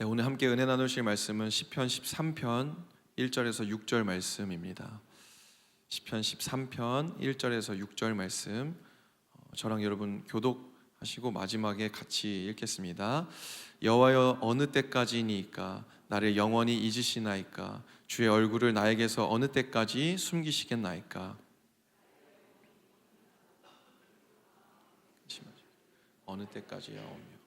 네, 오늘 함께 은혜 나누실 말씀은 시편 13편 1절에서 6절 말씀입니다. 시편 13편 1절에서 6절 말씀, 저랑 여러분 교독하시고 마지막에 같이 읽겠습니다. 여호와여, 어느 때까지니까 나를 영원히 잊으시나이까? 주의 얼굴을 나에게서 어느 때까지 숨기시겠나이까? 어느 때까지요?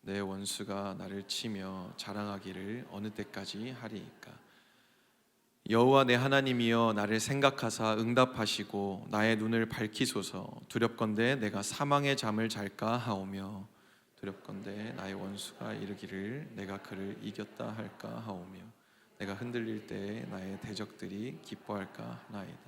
내 원수가 나를 치며 자랑하기를 어느 때까지 하리이까? 여호와 내 하나님이여, 나를 생각하사 응답하시고 나의 눈을 밝히소서. 두렵건대 내가 사망의 잠을 잘까 하오며, 두렵건대 나의 원수가 이르기를 내가 그를 이겼다 할까 하오며, 내가 흔들릴 때에 나의 대적들이 기뻐할까 하나이다.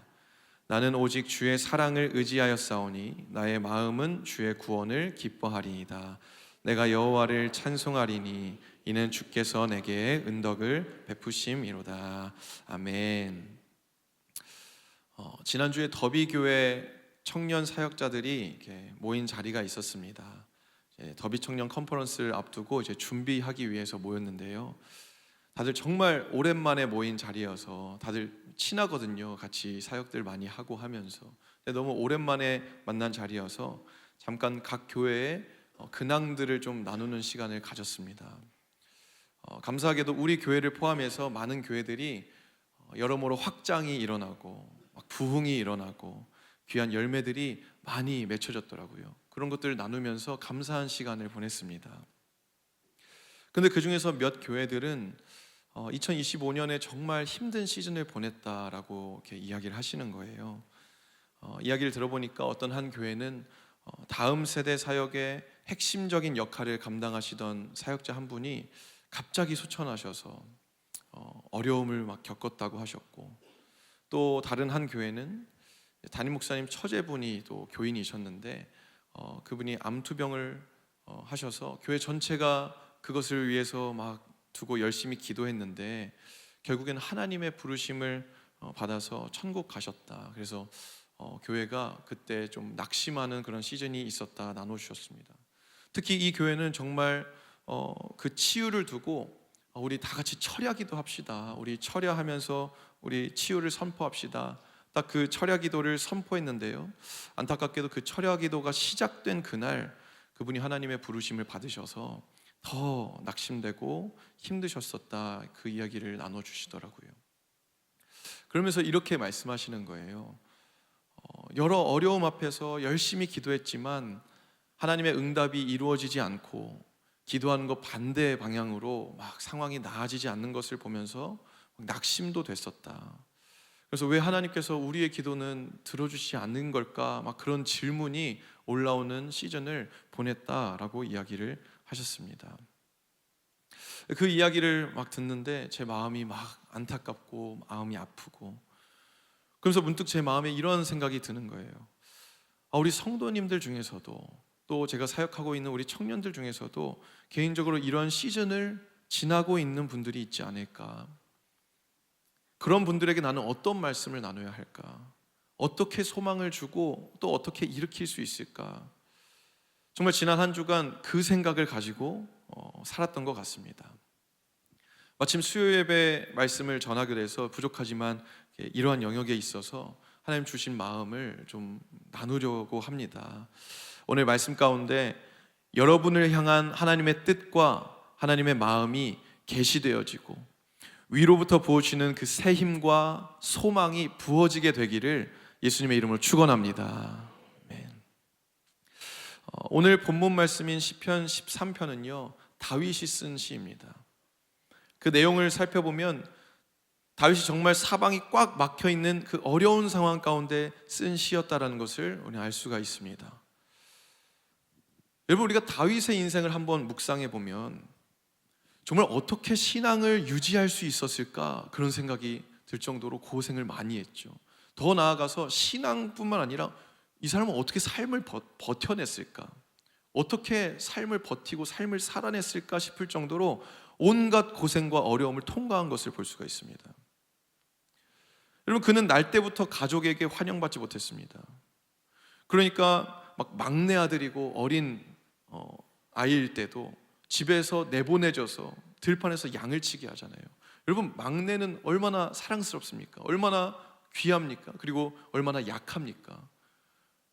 나는 오직 주의 사랑을 의지하였사오니 나의 마음은 주의 구원을 기뻐하리이다. 내가 여호와를 찬송하리니 이는 주께서 내게 은덕을 베푸심이로다. 아멘. 지난주에 더비교회 청년 사역자들이 이렇게 모인 자리가 있었습니다. 더비 청년 컨퍼런스를 앞두고 이제 준비하기 위해서 모였는데요. 다들 정말 오랜만에 모인 자리여서 다들 친하거든요. 같이 사역들 많이 하고 하면서. 근데 너무 오랜만에 만난 자리여서 잠깐 각 교회에 근황들을 좀 나누는 시간을 가졌습니다. 감사하게도 우리 교회를 포함해서 많은 교회들이 여러모로 확장이 일어나고 막 부흥이 일어나고 귀한 열매들이 많이 맺혀졌더라고요. 그런 것들을 나누면서 감사한 시간을 보냈습니다. 근데 그 중에서 몇 교회들은 2025년에 정말 힘든 시즌을 보냈다라고 이렇게 이야기를 하시는 거예요. 이야기를 들어보니까 어떤 한 교회는 다음 세대 사역의 핵심적인 역할을 감당하시던 사역자 한 분이 갑자기 소천하셔서 어려움을 막 겪었다고 하셨고, 또 다른 한 교회는 담임 목사님 처제분이 또 교인이셨는데 그분이 암투병을 하셔서 교회 전체가 그것을 위해서 막 두고 열심히 기도했는데 결국에는 하나님의 부르심을 받아서 천국 가셨다. 그래서 교회가 그때 좀 낙심하는 그런 시즌이 있었다 나눠주셨습니다. 특히 이 교회는 정말 그 치유를 두고 우리 다 같이 철야기도 합시다. 우리 철야하면서 우리 치유를 선포합시다. 딱 그 철야기도를 선포했는데요. 안타깝게도 그 철야기도가 시작된 그날 그분이 하나님의 부르심을 받으셔서 더 낙심되고 힘드셨었다. 그 이야기를 나눠주시더라고요. 그러면서 이렇게 말씀하시는 거예요. 여러 어려움 앞에서 열심히 기도했지만 하나님의 응답이 이루어지지 않고 기도하는 것 반대 방향으로 막 상황이 나아지지 않는 것을 보면서 낙심도 됐었다. 그래서 왜 하나님께서 우리의 기도는 들어주시지 않는 걸까? 막 그런 질문이 올라오는 시즌을 보냈다라고 이야기를 하셨습니다. 그 이야기를 막 듣는데 제 마음이 막 안타깝고 마음이 아프고, 그래서 문득 제 마음에 이런 생각이 드는 거예요. 우리 성도님들 중에서도 또 제가 사역하고 있는 우리 청년들 중에서도 개인적으로 이런 시즌을 지나고 있는 분들이 있지 않을까? 그런 분들에게 나는 어떤 말씀을 나눠야 할까? 어떻게 소망을 주고 또 어떻게 일으킬 수 있을까? 정말 지난 한 주간 그 생각을 가지고 살았던 것 같습니다. 마침 수요 예배 말씀을 전하게 돼서 부족하지만 이러한 영역에 있어서 하나님 주신 마음을 좀 나누려고 합니다. 오늘 말씀 가운데 여러분을 향한 하나님의 뜻과 하나님의 마음이 계시되어지고 위로부터 부어지는 그 새 힘과 소망이 부어지게 되기를 예수님의 이름으로 축원합니다. 오늘 본문 말씀인 시편 13편은요 다윗이 쓴 시입니다. 그 내용을 살펴보면 다윗이 정말 사방이 꽉 막혀있는 그 어려운 상황 가운데 쓴 시였다라는 것을 우리 알 수가 있습니다. 여러분, 우리가 다윗의 인생을 한번 묵상해 보면 정말 어떻게 신앙을 유지할 수 있었을까 그런 생각이 들 정도로 고생을 많이 했죠. 더 나아가서 신앙뿐만 아니라 이 사람은 어떻게 삶을 버텨냈을까, 어떻게 삶을 버티고 삶을 살아냈을까 싶을 정도로 온갖 고생과 어려움을 통과한 것을 볼 수가 있습니다. 여러분, 그는 날 때부터 가족에게 환영받지 못했습니다. 그러니까 막 막내 아들이고 어린 아이일 때도 집에서 내보내져서 들판에서 양을 치게 하잖아요. 여러분, 막내는 얼마나 사랑스럽습니까? 얼마나 귀합니까? 그리고 얼마나 약합니까?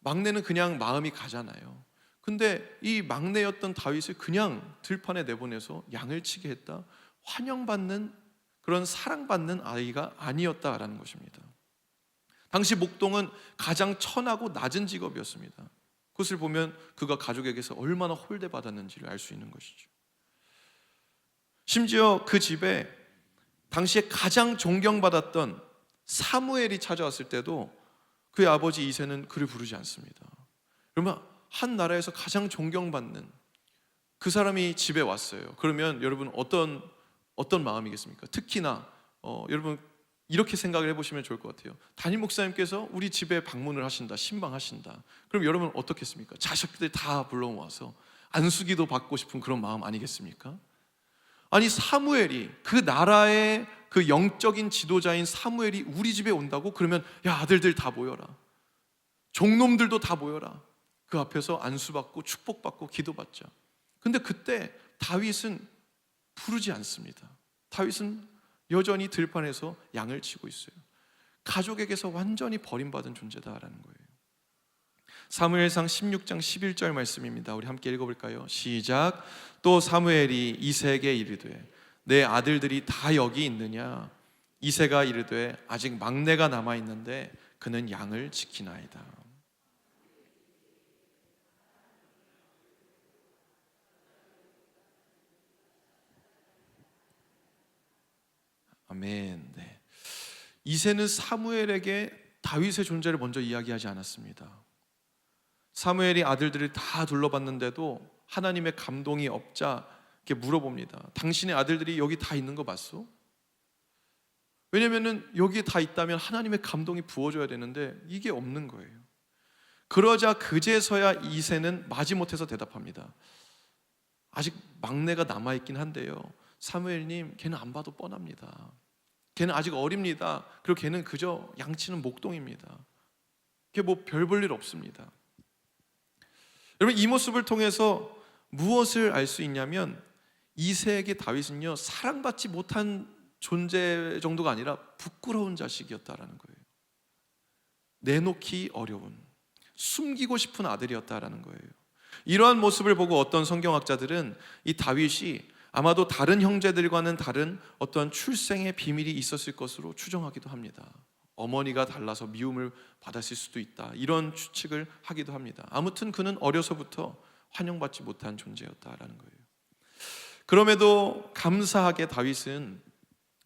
막내는 그냥 마음이 가잖아요. 근데 이 막내였던 다윗을 그냥 들판에 내보내서 양을 치게 했다? 환영받는, 그런 사랑받는 아이가 아니었다라는 것입니다. 당시 목동은 가장 천하고 낮은 직업이었습니다. 그것을 보면 그가 가족에게서 얼마나 홀대받았는지를 알 수 있는 것이죠. 심지어 그 집에 당시에 가장 존경받았던 사무엘이 찾아왔을 때도 그의 아버지 이새는 그를 부르지 않습니다. 그러면 한 나라에서 가장 존경받는 그 사람이 집에 왔어요. 그러면 여러분 어떤 마음이겠습니까? 특히나 여러분 이렇게 생각을 해보시면 좋을 것 같아요. 담임 목사님께서 우리 집에 방문을 하신다, 신방하신다. 그럼 여러분 어떻겠습니까? 자식들 다 불러모아서 안수기도 받고 싶은 그런 마음 아니겠습니까? 아니, 사무엘이, 그 나라의 그 영적인 지도자인 사무엘이 우리 집에 온다고? 그러면 야, 아들들 다 모여라, 종놈들도 다 모여라, 그 앞에서 안수받고 축복받고 기도받자. 근데 그때 다윗은 부르지 않습니다. 다윗은 여전히 들판에서 양을 치고 있어요. 가족에게서 완전히 버림받은 존재다라는 거예요. 사무엘상 16장 11절 말씀입니다. 우리 함께 읽어볼까요? 시작. 또 사무엘이 이새에게 이르되 내 아들들이 다 여기 있느냐? 이새가 이르되 아직 막내가 남아있는데 그는 양을 지키나이다. 아멘. 네. 이새는 사무엘에게 다윗의 존재를 먼저 이야기하지 않았습니다. 사무엘이 아들들을 다 둘러봤는데도 하나님의 감동이 없자 이렇게 물어봅니다. 당신의 아들들이 여기 다 있는 거 맞소? 왜냐면은 여기에 다 있다면 하나님의 감동이 부어져야 되는데 이게 없는 거예요. 그러자 그제서야 이새는 마지못해서 대답합니다. 아직 막내가 남아있긴 한데요, 사무엘님, 걔는 안 봐도 뻔합니다. 걔는 아직 어립니다. 그리고 걔는 그저 양치는 목동입니다. 걔 뭐 별 볼 일 없습니다. 여러분, 이 모습을 통해서 무엇을 알 수 있냐면 이새에게 다윗은요, 사랑받지 못한 존재 정도가 아니라 부끄러운 자식이었다라는 거예요. 내놓기 어려운, 숨기고 싶은 아들이었다라는 거예요. 이러한 모습을 보고 어떤 성경학자들은 이 다윗이 아마도 다른 형제들과는 다른 어떤 출생의 비밀이 있었을 것으로 추정하기도 합니다. 어머니가 달라서 미움을 받았을 수도 있다, 이런 추측을 하기도 합니다. 아무튼 그는 어려서부터 환영받지 못한 존재였다라는 거예요. 그럼에도 감사하게 다윗은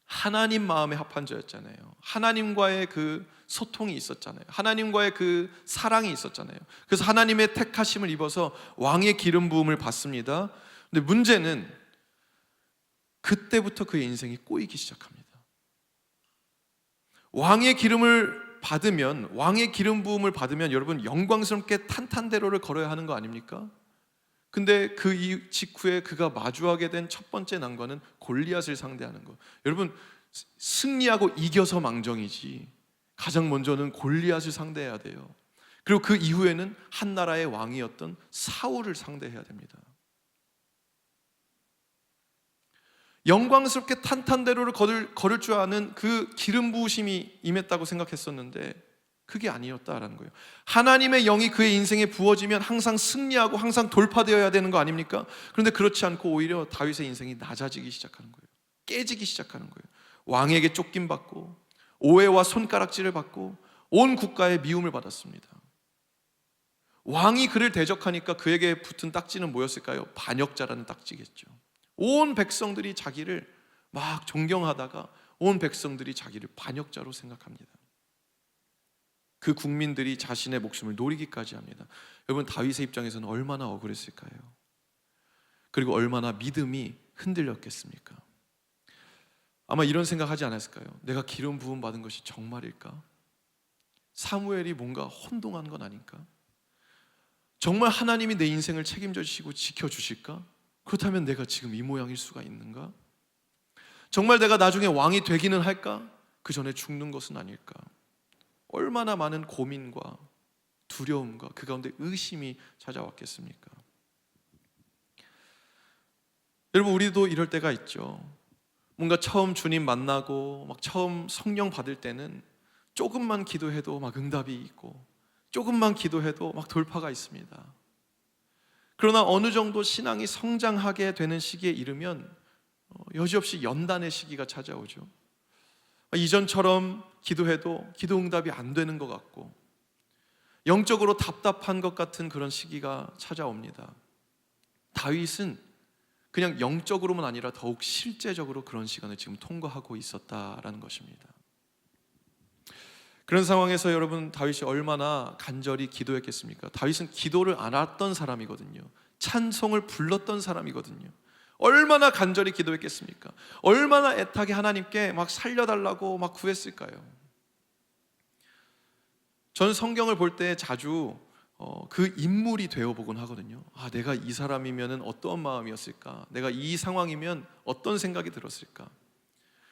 하나님 마음에 합한 자였잖아요. 하나님과의 그 소통이 있었잖아요. 하나님과의 그 사랑이 있었잖아요. 그래서 하나님의 택하심을 입어서 왕의 기름 부음을 받습니다. 근데 문제는 그때부터 그의 인생이 꼬이기 시작합니다. 왕의 기름을 받으면, 왕의 기름 부음을 받으면 여러분 영광스럽게 탄탄대로를 걸어야 하는 거 아닙니까? 근데 그 직후에 그가 마주하게 된 첫 번째 난관은 골리앗을 상대하는 거. 여러분, 승리하고 이겨서 망정이지 가장 먼저는 골리앗을 상대해야 돼요. 그리고 그 이후에는 한 나라의 왕이었던 사울을 상대해야 됩니다. 영광스럽게 탄탄대로를 걸을 줄 아는 그 기름 부으심이 임했다고 생각했었는데 그게 아니었다라는 거예요. 하나님의 영이 그의 인생에 부어지면 항상 승리하고 항상 돌파되어야 되는 거 아닙니까? 그런데 그렇지 않고 오히려 다윗의 인생이 낮아지기 시작하는 거예요. 깨지기 시작하는 거예요. 왕에게 쫓김받고 오해와 손가락질을 받고 온 국가의 미움을 받았습니다. 왕이 그를 대적하니까 그에게 붙은 딱지는 뭐였을까요? 반역자라는 딱지겠죠. 온 백성들이 자기를 막 존경하다가 온 백성들이 자기를 반역자로 생각합니다. 그 국민들이 자신의 목숨을 노리기까지 합니다. 여러분, 다윗의 입장에서는 얼마나 억울했을까요? 그리고 얼마나 믿음이 흔들렸겠습니까? 아마 이런 생각하지 않았을까요? 내가 기름 부음 받은 것이 정말일까? 사무엘이 뭔가 혼동한 건 아닐까? 정말 하나님이 내 인생을 책임져 주시고 지켜주실까? 그렇다면 내가 지금 이 모양일 수가 있는가? 정말 내가 나중에 왕이 되기는 할까? 그 전에 죽는 것은 아닐까? 얼마나 많은 고민과 두려움과 그 가운데 의심이 찾아왔겠습니까? 여러분, 우리도 이럴 때가 있죠. 뭔가 처음 주님 만나고 막 처음 성령 받을 때는 조금만 기도해도 막 응답이 있고 조금만 기도해도 막 돌파가 있습니다. 그러나 어느 정도 신앙이 성장하게 되는 시기에 이르면 여지없이 연단의 시기가 찾아오죠. 이전처럼 기도해도 기도 응답이 안 되는 것 같고 영적으로 답답한 것 같은 그런 시기가 찾아옵니다. 다윗은 그냥 영적으로만 아니라 더욱 실제적으로 그런 시간을 지금 통과하고 있었다라는 것입니다. 그런 상황에서 여러분, 다윗이 얼마나 간절히 기도했겠습니까? 다윗은 기도를 안 했던 사람이거든요. 찬송을 불렀던 사람이거든요. 얼마나 간절히 기도했겠습니까? 얼마나 애타게 하나님께 막 살려달라고 막 구했을까요? 저는 성경을 볼 때 자주 그 인물이 되어보곤 하거든요. 내가 이 사람이면 어떤 마음이었을까? 내가 이 상황이면 어떤 생각이 들었을까?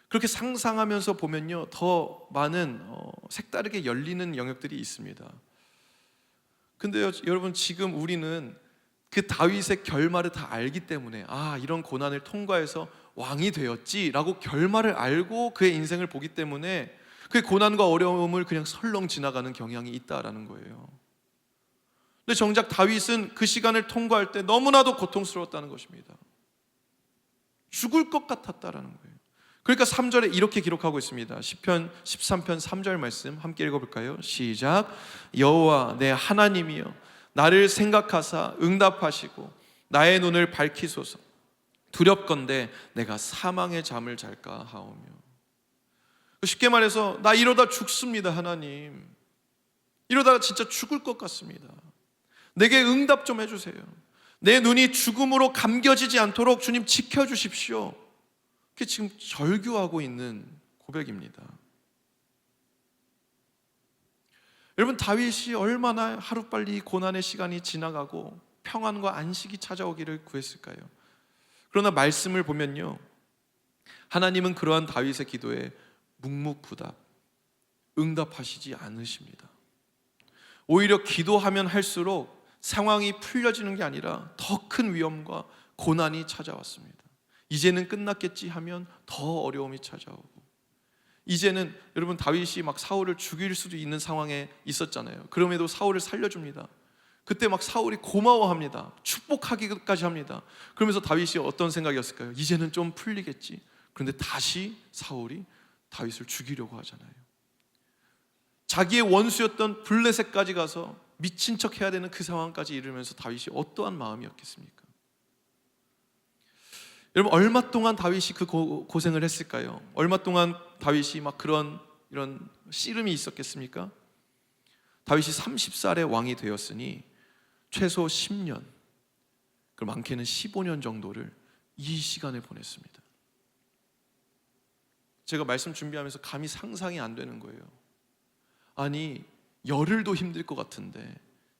그렇게 상상하면서 보면요, 더 많은 색다르게 열리는 영역들이 있습니다. 근데요, 여러분, 지금 우리는 그 다윗의 결말을 다 알기 때문에 이런 고난을 통과해서 왕이 되었지라고 결말을 알고 그의 인생을 보기 때문에 그 고난과 어려움을 그냥 설렁 지나가는 경향이 있다라는 거예요. 근데 정작 다윗은 그 시간을 통과할 때 너무나도 고통스러웠다는 것입니다. 죽을 것 같았다라는 거예요. 그러니까 3절에 이렇게 기록하고 있습니다. 시편 13편 3절 말씀 함께 읽어볼까요? 시작. 여호와 내 하나님이여 나를 생각하사 응답하시고 나의 눈을 밝히소서. 두렵건대 내가 사망의 잠을 잘까 하오며. 쉽게 말해서 나 이러다 죽습니다. 하나님, 이러다가 진짜 죽을 것 같습니다. 내게 응답 좀 해주세요. 내 눈이 죽음으로 감겨지지 않도록 주님 지켜주십시오. 그게 지금 절규하고 있는 고백입니다. 여러분, 다윗이 얼마나 하루빨리 고난의 시간이 지나가고 평안과 안식이 찾아오기를 구했을까요? 그러나 말씀을 보면요, 하나님은 그러한 다윗의 기도에 묵묵부답 응답하시지 않으십니다. 오히려 기도하면 할수록 상황이 풀려지는 게 아니라 더 큰 위험과 고난이 찾아왔습니다. 이제는 끝났겠지 하면 더 어려움이 찾아오고, 이제는 여러분, 다윗이 막 사울을 죽일 수도 있는 상황에 있었잖아요. 그럼에도 사울을 살려줍니다. 그때 막 사울이 고마워합니다. 축복하기까지 합니다. 그러면서 다윗이 어떤 생각이었을까요? 이제는 좀 풀리겠지. 그런데 다시 사울이 다윗을 죽이려고 하잖아요. 자기의 원수였던 블레셋까지 가서 미친 척 해야 되는 그 상황까지 이르면서 다윗이 어떠한 마음이었겠습니까? 여러분, 얼마 동안 다윗이 그 고생을 했을까요? 얼마 동안 다윗이 막 이런 씨름이 있었겠습니까? 다윗이 30살에 왕이 되었으니 최소 10년, 그 많게는 15년 정도를 이 시간에 보냈습니다. 제가 말씀 준비하면서 감히 상상이 안 되는 거예요. 아니, 열흘도 힘들 것 같은데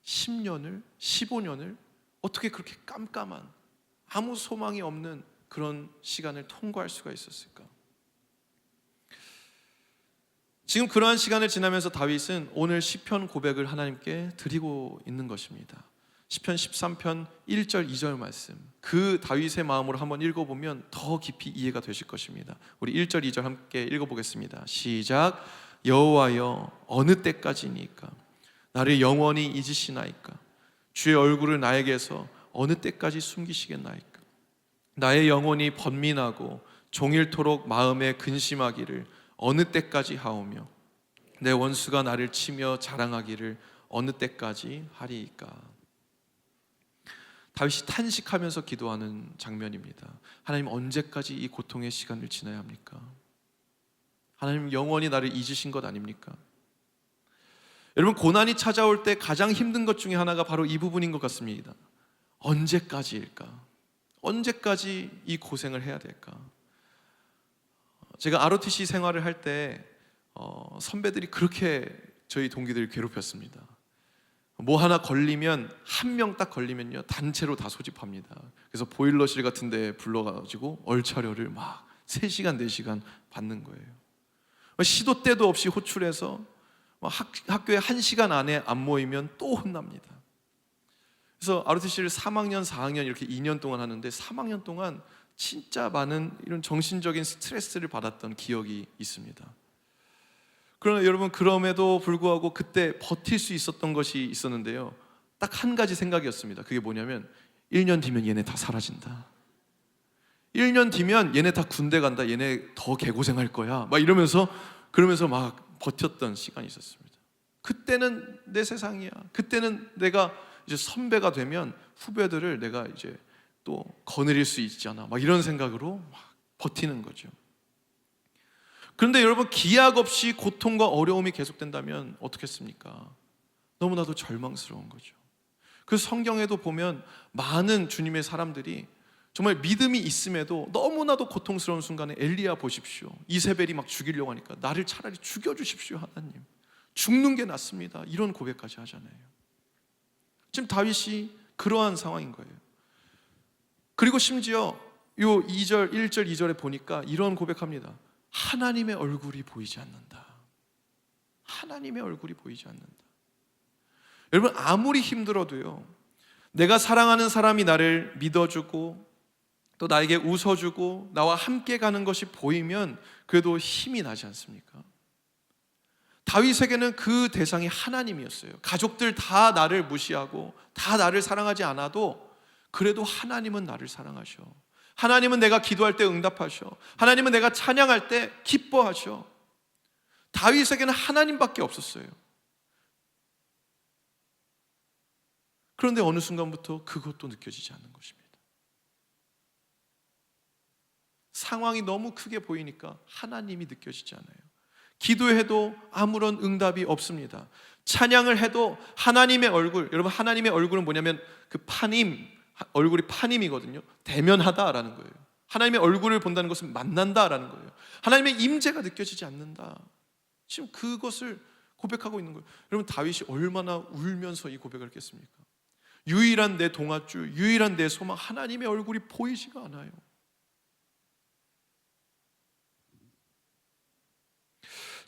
10년을, 15년을 어떻게 그렇게 깜깜한 아무 소망이 없는 그런 시간을 통과할 수가 있었을까? 지금 그러한 시간을 지나면서 다윗은 오늘 시편 고백을 하나님께 드리고 있는 것입니다. 시편 13편 1절 2절 말씀, 그 다윗의 마음으로 한번 읽어보면 더 깊이 이해가 되실 것입니다. 우리 1절 2절 함께 읽어보겠습니다. 시작. 여호와여 어느 때까지니까 나를 영원히 잊으시나이까? 주의 얼굴을 나에게서 어느 때까지 숨기시겠나이까? 나의 영혼이 번민하고 종일토록 마음에 근심하기를 어느 때까지 하오며 내 원수가 나를 치며 자랑하기를 어느 때까지 하리이까? 다윗이 탄식하면서 기도하는 장면입니다. 하나님, 언제까지 이 고통의 시간을 지나야 합니까? 하나님, 영원히 나를 잊으신 것 아닙니까? 여러분, 고난이 찾아올 때 가장 힘든 것 중에 하나가 바로 이 부분인 것 같습니다. 언제까지일까? 언제까지 이 고생을 해야 될까? 제가 ROTC 생활을 할 때 선배들이 그렇게 저희 동기들을 괴롭혔습니다. 뭐 하나 걸리면, 한 명 딱 걸리면요, 단체로 다 소집합니다. 그래서 보일러실 같은 데 불러가지고 얼차려를 막 3시간 4시간 받는 거예요. 시도 때도 없이 호출해서 학교에 1시간 안에 안 모이면 또 혼납니다. 그래서 ROTC를 3학년, 4학년 이렇게 2년 동안 하는데 3학년 동안 진짜 많은 이런 정신적인 스트레스를 받았던 기억이 있습니다. 그러나 여러분, 그럼에도 불구하고 그때 버틸 수 있었던 것이 있었는데요, 딱 한 가지 생각이었습니다. 그게 뭐냐면 1년 뒤면 얘네 다 사라진다. 1년 뒤면 얘네 다 군대 간다. 얘네 더 개고생할 거야. 막 이러면서 그러면서 막 버텼던 시간이 있었습니다. 그때는 내 세상이야. 그때는 내가 이제 선배가 되면 후배들을 내가 이제 또 거느릴 수 있잖아. 막 이런 생각으로 막 버티는 거죠. 그런데 여러분, 기약 없이 고통과 어려움이 계속된다면 어떻겠습니까? 너무나도 절망스러운 거죠. 그 성경에도 보면 많은 주님의 사람들이 정말 믿음이 있음에도 너무나도 고통스러운 순간에 엘리야 보십시오. 이세벨이 막 죽이려고 하니까 나를 차라리 죽여주십시오 하나님, 죽는 게 낫습니다, 이런 고백까지 하잖아요. 지금 다윗이 그러한 상황인 거예요. 그리고 심지어 요 2절, 1절, 2절에 보니까 이런 고백합니다. 하나님의 얼굴이 보이지 않는다. 하나님의 얼굴이 보이지 않는다. 여러분, 아무리 힘들어도요, 내가 사랑하는 사람이 나를 믿어주고 또 나에게 웃어주고 나와 함께 가는 것이 보이면 그래도 힘이 나지 않습니까? 다윗에게는 그 대상이 하나님이었어요. 가족들 다 나를 무시하고 다 나를 사랑하지 않아도 그래도 하나님은 나를 사랑하셔. 하나님은 내가 기도할 때 응답하셔. 하나님은 내가 찬양할 때 기뻐하셔. 다윗에게는 하나님밖에 없었어요. 그런데 어느 순간부터 그것도 느껴지지 않는 것입니다. 상황이 너무 크게 보이니까 하나님이 느껴지지 않아요. 기도해도 아무런 응답이 없습니다. 찬양을 해도 하나님의 얼굴, 여러분, 하나님의 얼굴은 뭐냐면 그 파님, 얼굴이 파님이거든요. 대면하다라는 거예요. 하나님의 얼굴을 본다는 것은 만난다라는 거예요. 하나님의 임재가 느껴지지 않는다. 지금 그것을 고백하고 있는 거예요. 여러분, 다윗이 얼마나 울면서 이 고백을 했겠습니까? 유일한 내 동아줄, 유일한 내 소망, 하나님의 얼굴이 보이지가 않아요.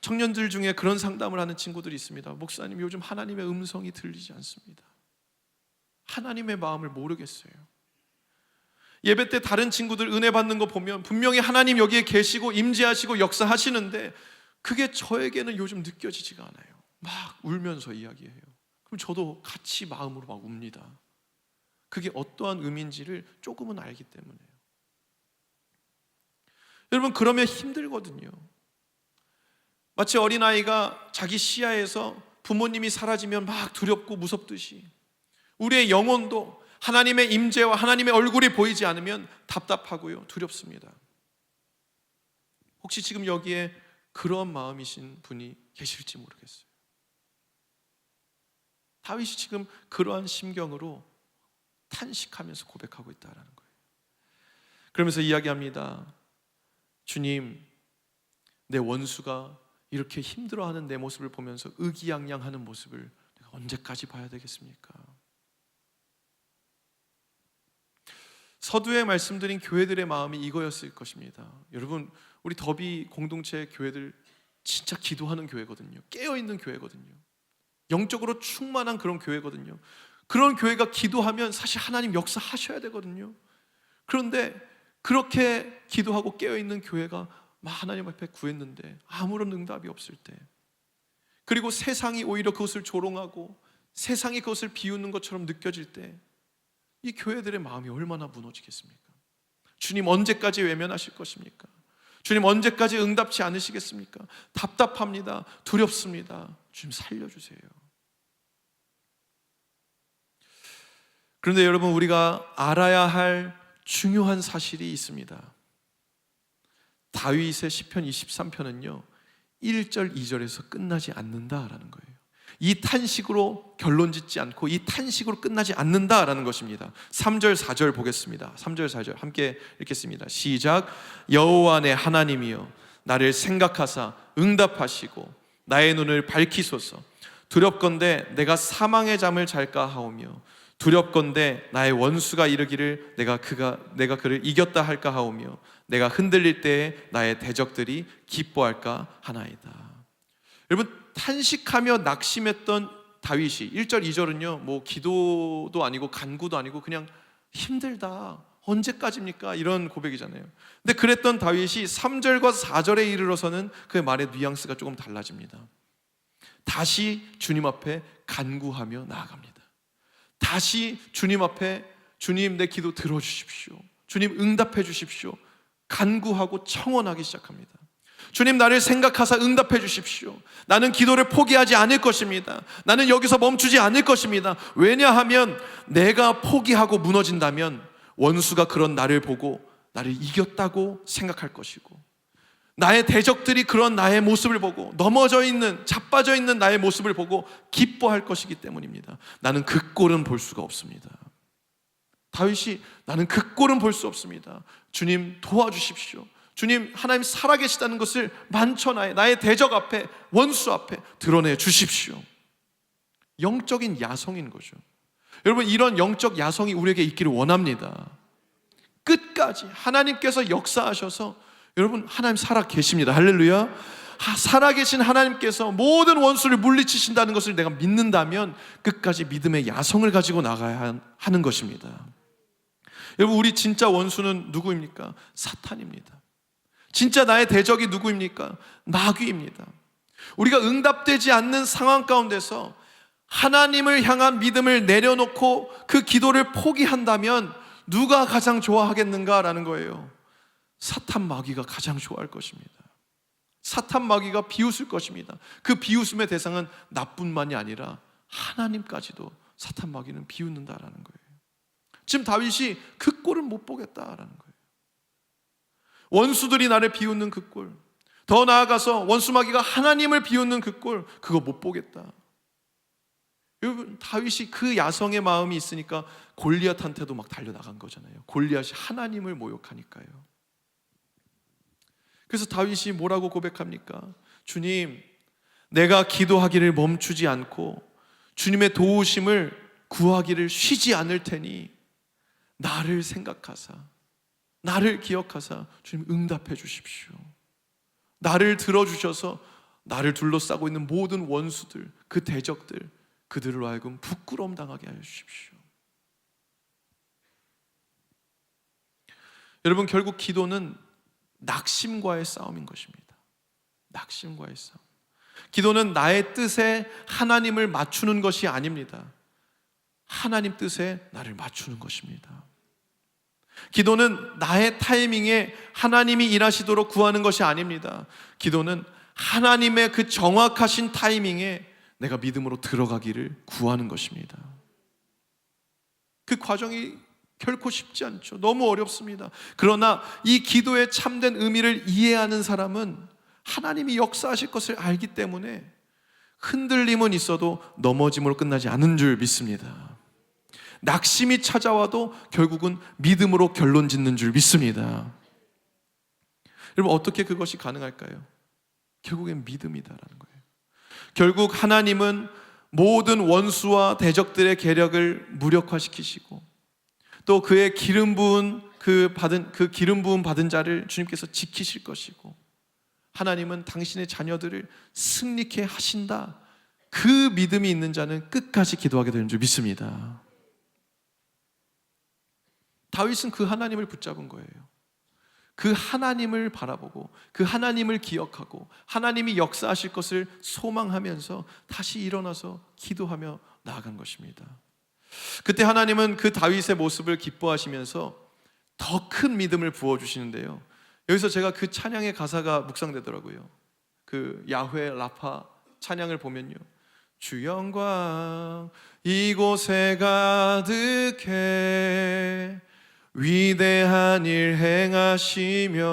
청년들 중에 그런 상담을 하는 친구들이 있습니다. 목사님, 요즘 하나님의 음성이 들리지 않습니다. 하나님의 마음을 모르겠어요. 예배 때 다른 친구들 은혜 받는 거 보면 분명히 하나님 여기에 계시고 임재하시고 역사하시는데 그게 저에게는 요즘 느껴지지가 않아요. 막 울면서 이야기해요. 그럼 저도 같이 마음으로 막 웁니다. 그게 어떠한 의미인지를 조금은 알기 때문에요. 여러분, 그러면 힘들거든요. 마치 어린아이가 자기 시야에서 부모님이 사라지면 막 두렵고 무섭듯이 우리의 영혼도 하나님의 임재와 하나님의 얼굴이 보이지 않으면 답답하고요, 두렵습니다. 혹시 지금 여기에 그런 마음이신 분이 계실지 모르겠어요. 다윗이 지금 그러한 심경으로 탄식하면서 고백하고 있다는 거예요. 그러면서 이야기합니다. 주님, 내 원수가 이렇게 힘들어하는 내 모습을 보면서 의기양양하는 모습을 내가 언제까지 봐야 되겠습니까? 서두에 말씀드린 교회들의 마음이 이거였을 것입니다. 여러분, 우리 더비 공동체 교회들 진짜 기도하는 교회거든요. 깨어있는 교회거든요. 영적으로 충만한 그런 교회거든요. 그런 교회가 기도하면 사실 하나님 역사하셔야 되거든요. 그런데 그렇게 기도하고 깨어있는 교회가 하나님 앞에 구했는데 아무런 응답이 없을 때, 그리고 세상이 오히려 그것을 조롱하고 세상이 그것을 비웃는 것처럼 느껴질 때 이 교회들의 마음이 얼마나 무너지겠습니까? 주님 언제까지 외면하실 것입니까? 주님 언제까지 응답치 않으시겠습니까? 답답합니다. 두렵습니다. 주님 살려주세요. 그런데 여러분, 우리가 알아야 할 중요한 사실이 있습니다. 다윗의 시편 23편은요 1절 2절에서 끝나지 않는다라는 거예요. 이 탄식으로 결론 짓지 않고 이 탄식으로 끝나지 않는다라는 것입니다. 3절 4절 보겠습니다. 3절 4절 함께 읽겠습니다. 시작. 여호와 내 하나님이여, 나를 생각하사 응답하시고 나의 눈을 밝히소서. 두렵건대 내가 사망의 잠을 잘까 하오며 두렵건대 나의 원수가 이르기를 내가 그를 이겼다 할까 하오며 내가 흔들릴 때에 나의 대적들이 기뻐할까 하나이다. 여러분, 탄식하며 낙심했던 다윗이 1절 2절은요 뭐 기도도 아니고 간구도 아니고 그냥 힘들다, 언제까지입니까? 이런 고백이잖아요. 근데 그랬던 다윗이 3절과 4절에 이르러서는 그의 말의 뉘앙스가 조금 달라집니다. 다시 주님 앞에 간구하며 나아갑니다. 다시 주님 앞에 주님 내 기도 들어주십시오. 주님 응답해 주십시오. 간구하고 청원하기 시작합니다. 주님 나를 생각하사 응답해 주십시오. 나는 기도를 포기하지 않을 것입니다. 나는 여기서 멈추지 않을 것입니다. 왜냐하면 내가 포기하고 무너진다면 원수가 그런 나를 보고 나를 이겼다고 생각할 것이고, 나의 대적들이 그런 나의 모습을 보고 넘어져 있는, 자빠져 있는 나의 모습을 보고 기뻐할 것이기 때문입니다. 나는 그 꼴은 볼 수가 없습니다. 다윗이 나는 그 꼴은 볼 수 없습니다. 주님 도와주십시오. 주님 하나님 살아계시다는 것을 만천하에 나의 대적 앞에, 원수 앞에 드러내 주십시오. 영적인 야성인 거죠. 여러분, 이런 영적 야성이 우리에게 있기를 원합니다. 끝까지 하나님께서 역사하셔서, 여러분 하나님 살아계십니다. 할렐루야. 살아계신 하나님께서 모든 원수를 물리치신다는 것을 내가 믿는다면 끝까지 믿음의 야성을 가지고 나가야 하는 것입니다. 여러분, 우리 진짜 원수는 누구입니까? 사탄입니다. 진짜 나의 대적이 누구입니까? 마귀입니다. 우리가 응답되지 않는 상황 가운데서 하나님을 향한 믿음을 내려놓고 그 기도를 포기한다면 누가 가장 좋아하겠는가라는 거예요. 사탄 마귀가 가장 좋아할 것입니다. 사탄 마귀가 비웃을 것입니다. 그 비웃음의 대상은 나뿐만이 아니라 하나님까지도 사탄 마귀는 비웃는다라는 거예요. 지금 다윗이 그 꼴을 못 보겠다라는 거예요. 원수들이 나를 비웃는 그 꼴, 더 나아가서 원수 마귀가 하나님을 비웃는 그 꼴, 그거 못 보겠다. 여러분, 다윗이 그 야성의 마음이 있으니까 골리앗한테도 막 달려나간 거잖아요. 골리앗이 하나님을 모욕하니까요. 그래서 다윗이 뭐라고 고백합니까? 주님, 내가 기도하기를 멈추지 않고 주님의 도우심을 구하기를 쉬지 않을 테니 나를 생각하사, 나를 기억하사 주님 응답해 주십시오. 나를 들어주셔서 나를 둘러싸고 있는 모든 원수들, 그 대적들, 그들로 하여금 부끄러움 당하게 하여 주십시오. 여러분, 결국 기도는 낙심과의 싸움인 것입니다. 낙심과의 싸움. 기도는 나의 뜻에 하나님을 맞추는 것이 아닙니다. 하나님 뜻에 나를 맞추는 것입니다. 기도는 나의 타이밍에 하나님이 일하시도록 구하는 것이 아닙니다. 기도는 하나님의 그 정확하신 타이밍에 내가 믿음으로 들어가기를 구하는 것입니다. 그 과정이 결코 쉽지 않죠. 너무 어렵습니다. 그러나 이 기도의 참된 의미를 이해하는 사람은 하나님이 역사하실 것을 알기 때문에 흔들림은 있어도 넘어짐으로 끝나지 않은 줄 믿습니다. 낙심이 찾아와도 결국은 믿음으로 결론 짓는 줄 믿습니다. 여러분, 어떻게 그것이 가능할까요? 결국엔 믿음이다라는 거예요. 결국 하나님은 모든 원수와 대적들의 계략을 무력화시키시고 또 그의 기름 부은 기름 부음 받은 자를 주님께서 지키실 것이고, 하나님은 당신의 자녀들을 승리케 하신다. 그 믿음이 있는 자는 끝까지 기도하게 되는 줄 믿습니다. 다윗은 그 하나님을 붙잡은 거예요. 그 하나님을 바라보고 그 하나님을 기억하고 하나님이 역사하실 것을 소망하면서 다시 일어나서 기도하며 나아간 것입니다. 그때 하나님은 그 다윗의 모습을 기뻐하시면서 더 큰 믿음을 부어주시는데요, 여기서 제가 그 찬양의 가사가 묵상되더라고요. 그 야훼 라파 찬양을 보면요, 주 영광 이곳에 가득해 위대한 일 행하시며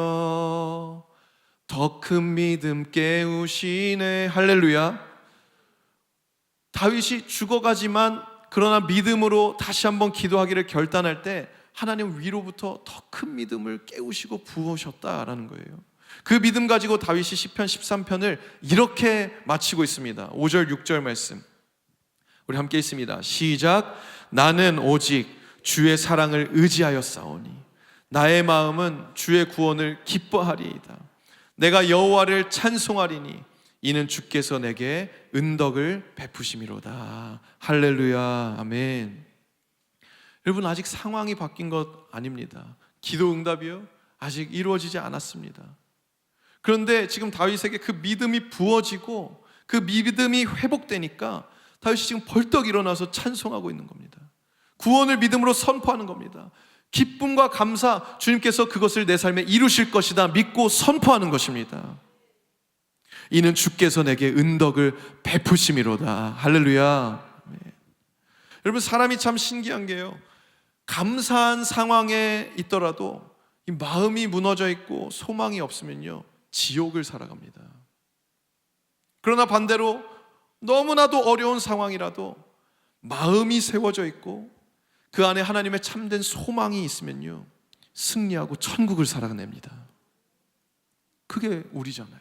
더 큰 믿음 깨우시네. 할렐루야. 다윗이 죽어가지만 그러나 믿음으로 다시 한번 기도하기를 결단할 때 하나님 위로부터 더 큰 믿음을 깨우시고 부으셨다라는 거예요. 그 믿음 가지고 다윗이 시편 13편을 이렇게 마치고 있습니다. 5절 6절 말씀 우리 함께 있습니다. 시작. 나는 오직 주의 사랑을 의지하여 싸우니 나의 마음은 주의 구원을 기뻐하리이다. 내가 여호와를 찬송하리니 이는 주께서 내게 은덕을 베푸심이로다. 할렐루야. 아멘. 여러분, 아직 상황이 바뀐 것 아닙니다. 기도 응답이요? 아직 이루어지지 않았습니다. 그런데 지금 다윗에게 그 믿음이 부어지고 그 믿음이 회복되니까 다윗이 지금 벌떡 일어나서 찬송하고 있는 겁니다. 구원을 믿음으로 선포하는 겁니다. 기쁨과 감사, 주님께서 그것을 내 삶에 이루실 것이다 믿고 선포하는 것입니다. 이는 주께서 내게 은덕을 베푸심이로다. 할렐루야. 네. 여러분, 사람이 참 신기한 게요, 감사한 상황에 있더라도 이 마음이 무너져 있고 소망이 없으면요, 지옥을 살아갑니다. 그러나 반대로 너무나도 어려운 상황이라도 마음이 세워져 있고 그 안에 하나님의 참된 소망이 있으면요, 승리하고 천국을 살아냅니다. 그게 우리잖아요.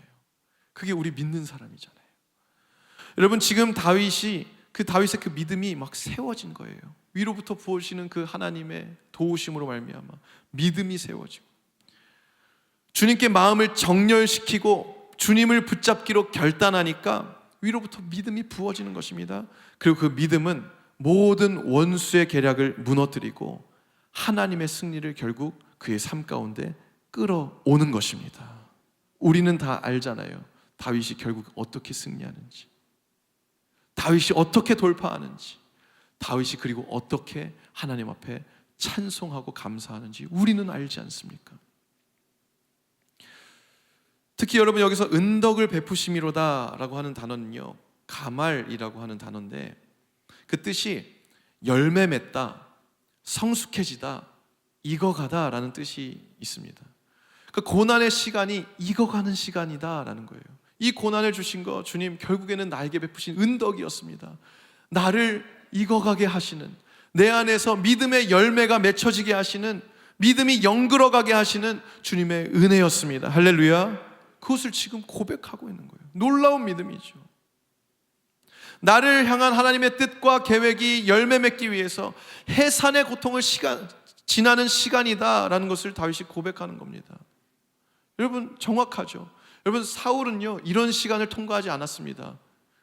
그게 우리 믿는 사람이잖아요. 여러분, 지금 다윗의 그 믿음이 막 세워진 거예요. 위로부터 부어지는 그 하나님의 도우심으로 말미암아 믿음이 세워지고 주님께 마음을 정렬시키고 주님을 붙잡기로 결단하니까 위로부터 믿음이 부어지는 것입니다. 그리고 그 믿음은 모든 원수의 계략을 무너뜨리고 하나님의 승리를 결국 그의 삶 가운데 끌어오는 것입니다. 우리는 다 알잖아요. 다윗이 결국 어떻게 승리하는지, 다윗이 어떻게 돌파하는지, 다윗이 그리고 어떻게 하나님 앞에 찬송하고 감사하는지 우리는 알지 않습니까? 특히 여러분, 여기서 은덕을 베푸심이로다 라고 하는 단어는요, 가말이라고 하는 단어인데 그 뜻이 열매 맺다, 성숙해지다, 익어가다 라는 뜻이 있습니다. 그 고난의 시간이 익어가는 시간이다 라는 거예요. 이 고난을 주신 거 주님 결국에는 나에게 베푸신 은덕이었습니다. 나를 익어가게 하시는, 내 안에서 믿음의 열매가 맺혀지게 하시는, 믿음이 영글어가게 하시는 주님의 은혜였습니다. 할렐루야. 그것을 지금 고백하고 있는 거예요. 놀라운 믿음이죠. 나를 향한 하나님의 뜻과 계획이 열매 맺기 위해서 해산의 고통을 지나는 시간이다라는 것을 다윗이 고백하는 겁니다. 여러분, 정확하죠. 여러분, 사울은요 이런 시간을 통과하지 않았습니다.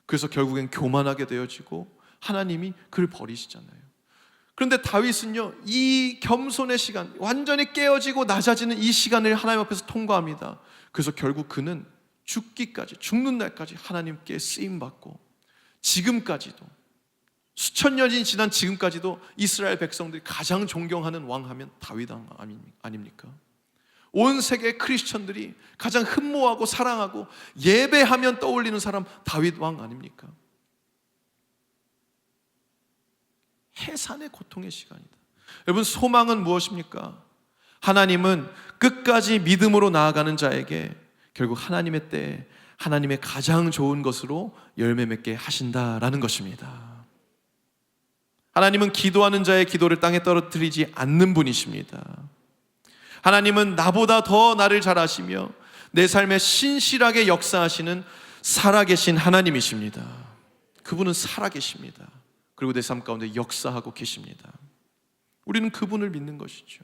그래서 결국엔 교만하게 되어지고 하나님이 그를 버리시잖아요. 그런데 다윗은요 이 겸손의 시간, 완전히 깨어지고 낮아지는 이 시간을 하나님 앞에서 통과합니다. 그래서 결국 그는 죽기까지, 죽는 날까지 하나님께 쓰임받고 지금까지도, 수천 년이 지난 지금까지도 이스라엘 백성들이 가장 존경하는 왕 하면 다윗 왕 아닙니까? 온 세계 크리스천들이 가장 흠모하고 사랑하고 예배하면 떠올리는 사람 다윗 왕 아닙니까? 해산의 고통의 시간이다. 여러분, 소망은 무엇입니까? 하나님은 끝까지 믿음으로 나아가는 자에게 결국 하나님의 때에 하나님의 가장 좋은 것으로 열매 맺게 하신다라는 것입니다. 하나님은 기도하는 자의 기도를 땅에 떨어뜨리지 않는 분이십니다. 하나님은 나보다 더 나를 잘 아시며 내 삶에 신실하게 역사하시는 살아계신 하나님이십니다. 그분은 살아계십니다. 그리고 내 삶 가운데 역사하고 계십니다. 우리는 그분을 믿는 것이죠.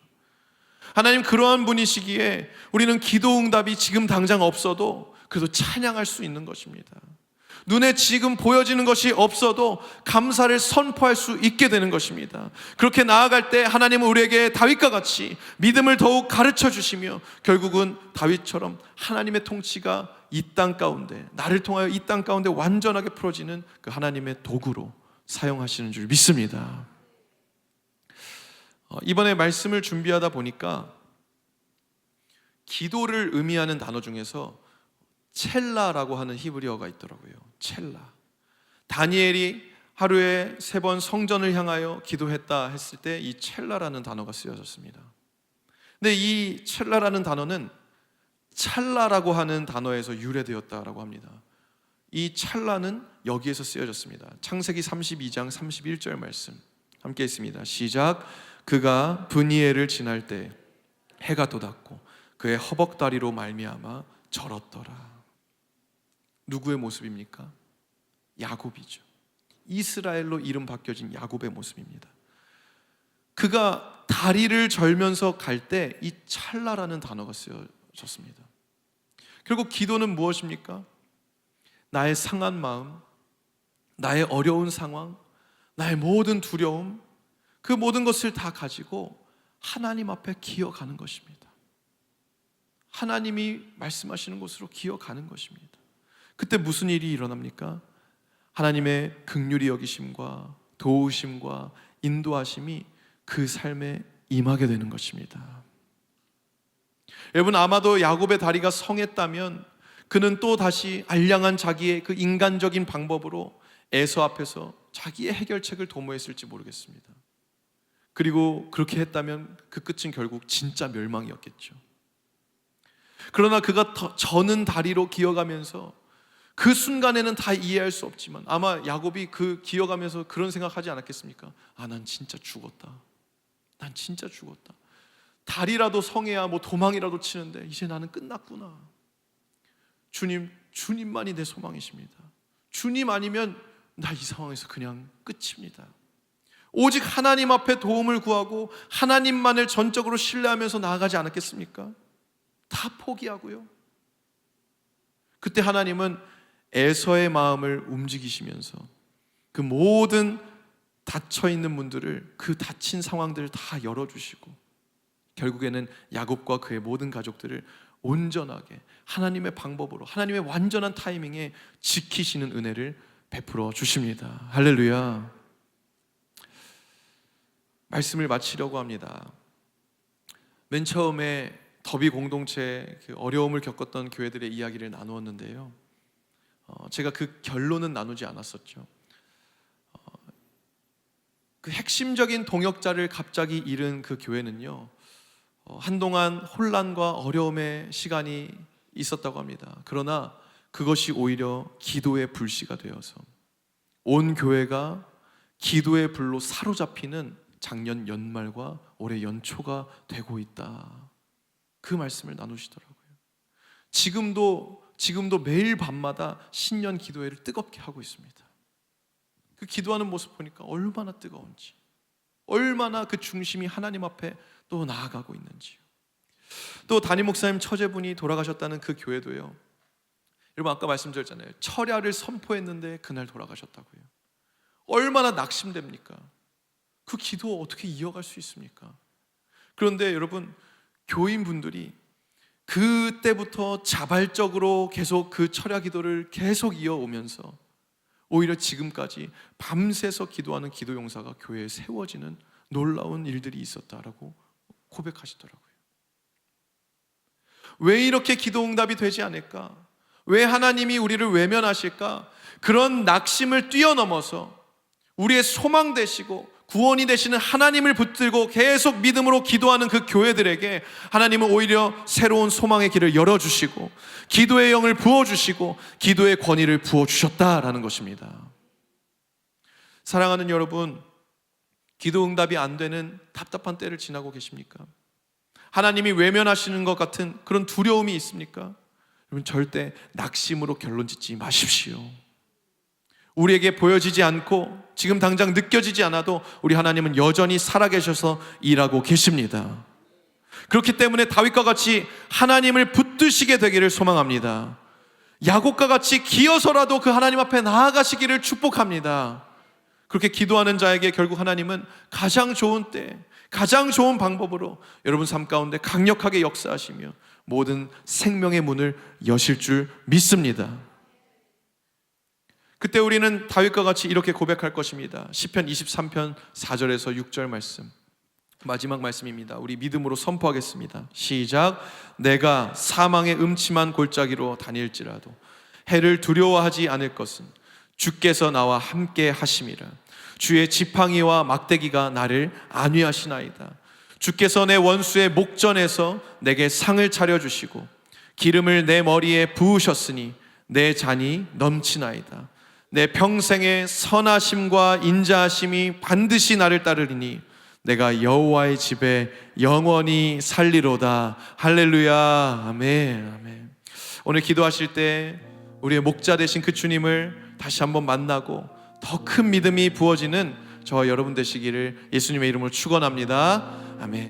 하나님 그러한 분이시기에 우리는 기도 응답이 지금 당장 없어도 그래도 찬양할 수 있는 것입니다. 눈에 지금 보여지는 것이 없어도 감사를 선포할 수 있게 되는 것입니다. 그렇게 나아갈 때 하나님은 우리에게 다윗과 같이 믿음을 더욱 가르쳐 주시며 결국은 다윗처럼 하나님의 통치가 이 땅 가운데, 나를 통하여 이 땅 가운데 완전하게 풀어지는 그 하나님의 도구로 사용하시는 줄 믿습니다. 이번에 말씀을 준비하다 보니까 기도를 의미하는 단어 중에서 첼라라고 하는 히브리어가 있더라고요. 첼라. 다니엘이 하루에 3번 성전을 향하여 기도했다 했을 때 이 첼라라는 단어가 쓰여졌습니다. 근데 이 첼라라는 단어는 찰나라고 하는 단어에서 유래되었다라고 합니다. 이 찰나는 여기에서 쓰여졌습니다. 창세기 32장 31절 말씀 함께 있습니다. 시작. 그가 브니엘을 지날 때 해가 돋았고 그의 허벅다리로 말미암아 절었더라. 누구의 모습입니까? 야곱이죠. 이스라엘로 이름 바뀌어진 야곱의 모습입니다. 그가 다리를 절면서 갈 때 이 찰나라는 단어가 쓰여졌습니다. 결국 기도는 무엇입니까? 나의 상한 마음, 나의 어려운 상황, 나의 모든 두려움, 그 모든 것을 다 가지고 하나님 앞에 기어가는 것입니다. 하나님이 말씀하시는 곳으로 기어가는 것입니다. 그때 무슨 일이 일어납니까? 하나님의 긍휼히 여기심과 도우심과 인도하심이 그 삶에 임하게 되는 것입니다. 여러분, 아마도 야곱의 다리가 성했다면 그는 또 다시 알량한 자기의 그 인간적인 방법으로 에서 앞에서 자기의 해결책을 도모했을지 모르겠습니다. 그리고 그렇게 했다면 그 끝은 결국 진짜 멸망이었겠죠. 그러나 그가 저는 다리로 기어가면서 그 순간에는 다 이해할 수 없지만 아마 야곱이 그 기어가면서 그런 생각하지 않았겠습니까? 난 진짜 죽었다. 난 진짜 죽었다. 다리라도 성해야 뭐 도망이라도 치는데 이제 나는 끝났구나. 주님만이 내 소망이십니다. 주님 아니면 나 이 상황에서 그냥 끝입니다. 오직 하나님 앞에 도움을 구하고 하나님만을 전적으로 신뢰하면서 나아가지 않았겠습니까? 다 포기하고요. 그때 하나님은 에서의 마음을 움직이시면서 그 모든 닫혀있는 문들을, 그 닫힌 상황들을 다 열어주시고 결국에는 야곱과 그의 모든 가족들을 온전하게 하나님의 방법으로, 하나님의 완전한 타이밍에 지키시는 은혜를 베풀어 주십니다. 할렐루야. 말씀을 마치려고 합니다. 맨 처음에 더비 공동체 그 어려움을 겪었던 교회들의 이야기를 나누었는데요, 제가 그 결론은 나누지 않았었죠. 그 핵심적인 동역자를 갑자기 잃은 그 교회는요, 한동안 혼란과 어려움의 시간이 있었다고 합니다. 그러나 그것이 오히려 기도의 불씨가 되어서 온 교회가 기도의 불로 사로잡히는 작년 연말과 올해 연초가 되고 있다. 그 말씀을 나누시더라고요. 지금도 매일 밤마다 신년 기도회를 뜨겁게 하고 있습니다. 그 기도하는 모습 보니까 얼마나 뜨거운지, 얼마나 그 중심이 하나님 앞에 또 나아가고 있는지요. 또 담임 목사님 처제분이 돌아가셨다는 그 교회도요, 여러분 아까 말씀드렸잖아요. 철야를 선포했는데 그날 돌아가셨다고요. 얼마나 낙심됩니까? 그 기도 어떻게 이어갈 수 있습니까? 그런데 여러분, 교인분들이 그때부터 자발적으로 계속 그 철야 기도를 계속 이어오면서 오히려 지금까지 밤새서 기도하는 기도 용사가 교회에 세워지는 놀라운 일들이 있었다라고 고백하시더라고요. 왜 이렇게 기도 응답이 되지 않을까? 왜 하나님이 우리를 외면하실까? 그런 낙심을 뛰어넘어서 우리의 소망 되시고 구원이 되시는 하나님을 붙들고 계속 믿음으로 기도하는 그 교회들에게 하나님은 오히려 새로운 소망의 길을 열어주시고 기도의 영을 부어주시고 기도의 권위를 부어주셨다라는 것입니다. 사랑하는 여러분, 기도 응답이 안 되는 답답한 때를 지나고 계십니까? 하나님이 외면하시는 것 같은 그런 두려움이 있습니까? 여러분, 절대 낙심으로 결론 짓지 마십시오. 우리에게 보여지지 않고 지금 당장 느껴지지 않아도 우리 하나님은 여전히 살아계셔서 일하고 계십니다. 그렇기 때문에 다윗과 같이 하나님을 붙드시게 되기를 소망합니다. 야곱과 같이 기어서라도 그 하나님 앞에 나아가시기를 축복합니다. 그렇게 기도하는 자에게 결국 하나님은 가장 좋은 때, 가장 좋은 방법으로 여러분 삶 가운데 강력하게 역사하시며 모든 생명의 문을 여실 줄 믿습니다. 그때 우리는 다윗과 같이 이렇게 고백할 것입니다. 시편 23편 4절에서 6절 말씀, 마지막 말씀입니다. 우리 믿음으로 선포하겠습니다. 시작. 내가 사망의 음침한 골짜기로 다닐지라도 해를 두려워하지 않을 것은 주께서 나와 함께 하심이라. 주의 지팡이와 막대기가 나를 안위하시나이다. 주께서 내 원수의 목전에서 내게 상을 차려주시고 기름을 내 머리에 부으셨으니 내 잔이 넘치나이다. 내 평생의 선하심과 인자하심이 반드시 나를 따르리니 내가 여호와의 집에 영원히 살리로다. 할렐루야. 아멘. 아멘. 오늘 기도하실 때 우리의 목자 되신 그 주님을 다시 한번 만나고 더 큰 믿음이 부어지는 저와 여러분 되시기를 예수님의 이름으로 축원합니다. 아멘.